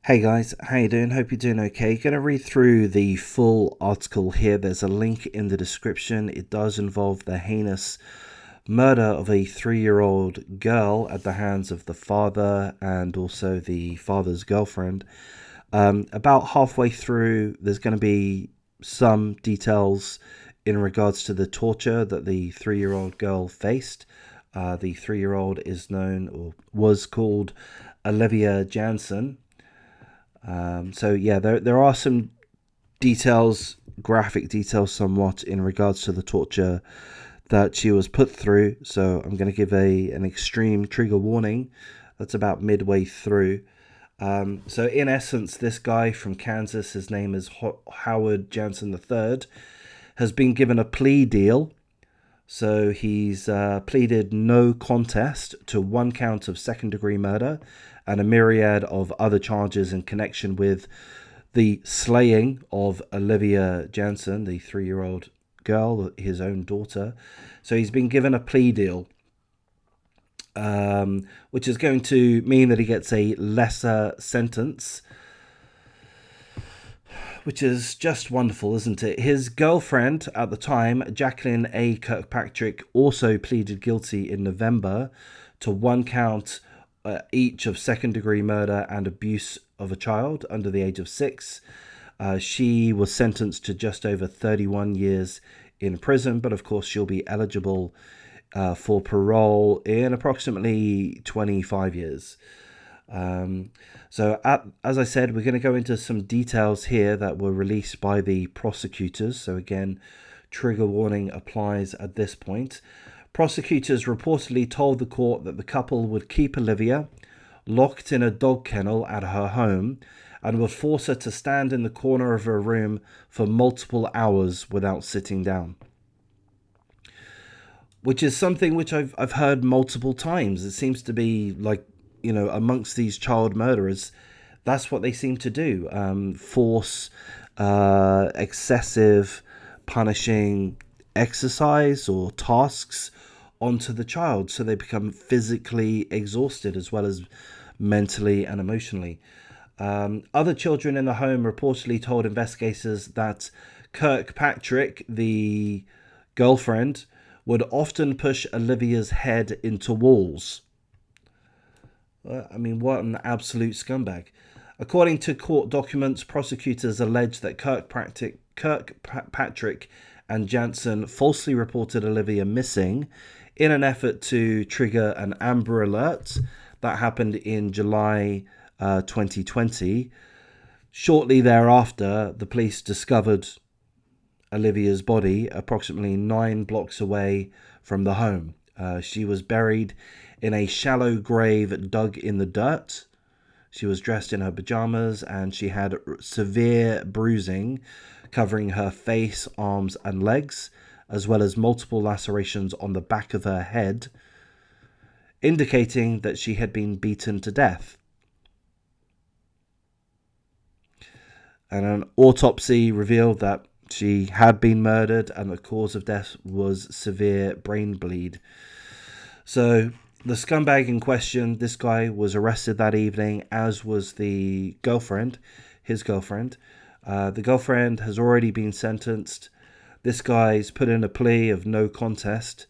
Hey guys, how you doing? Hope you're doing okay. Gonna read through the full article here. There's a link in the description. It does involve the heinous murder of a 3-year-old girl at the hands of the father and also the father's girlfriend. About halfway through, there's going to be some details in regards to the torture that the 3-year-old girl faced. The 3-year-old is known or was called Olivia Jansen. So yeah, there are some details, graphic details, somewhat in regards to the torture that she was put through. So I'm going to give an extreme trigger warning. That's about midway through. So in essence, this guy from Kansas, his name is Howard Jansen III, has been given a plea deal. So he's pleaded no contest to one count of second-degree murder and a myriad of other charges in connection with the slaying of Olivia Jansen, the 3-year-old girl, his own daughter. So he's been given a plea deal, which is going to mean that he gets a lesser sentence, which is just wonderful, isn't it? His girlfriend at the time, Jacqueline A. Kirkpatrick, also pleaded guilty in November to one count each of second-degree murder and abuse of a child under the age of 6. She was sentenced to just over 31 years in prison, but of course she'll be eligible for parole in approximately 25 years. As I said, we're going to go into some details here that were released by the prosecutors. So again, trigger warning applies at this point. Prosecutors reportedly told the court that the couple would keep Olivia locked in a dog kennel at her home and would force her to stand in the corner of her room for multiple hours without sitting down. Which is something which I've heard multiple times. It seems to be like, amongst these child murderers, that's what they seem to do. Force excessive punishing exercise or tasks onto the child so they become physically exhausted as well as mentally and emotionally. Other children in the home reportedly told investigators that Kirkpatrick, the girlfriend, would often push Olivia's head into walls. I mean, what an absolute scumbag. According to court documents, prosecutors allege that Kirkpatrick and Jansen falsely reported Olivia missing in an effort to trigger an Amber Alert that happened in July 2020. Shortly thereafter, the police discovered Olivia's body approximately 9 blocks away from the home. She was buried in a shallow grave dug in the dirt. She was dressed in her pajamas and she had severe bruising covering her face, arms, and legs, as well as multiple lacerations on the back of her head, indicating that she had been beaten to death. And an autopsy revealed that she had been murdered and the cause of death was severe brain bleed. So the scumbag in question, this guy was arrested that evening, as was the girlfriend, his girlfriend. The girlfriend has already been sentenced. This guy's put in a plea of no contest.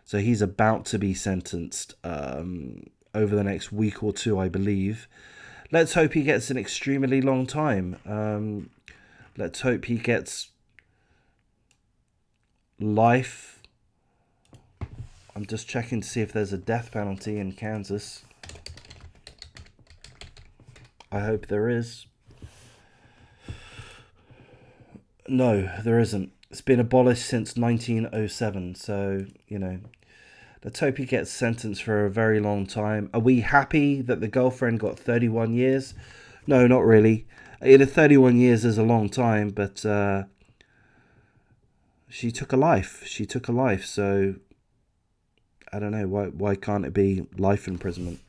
So he's about to be sentenced over the next week or two, I believe. Let's hope he gets an extremely long time. Let's hope he gets life. I'm just checking to see if there's a death penalty in Kansas. I hope there is. No, there isn't. It's been abolished since 1907. So, let's hope he gets sentenced for a very long time. Are we happy that the girlfriend got 31 years? No, not really. 31 years is a long time, but she took a life. So I don't know, why can't it be life imprisonment?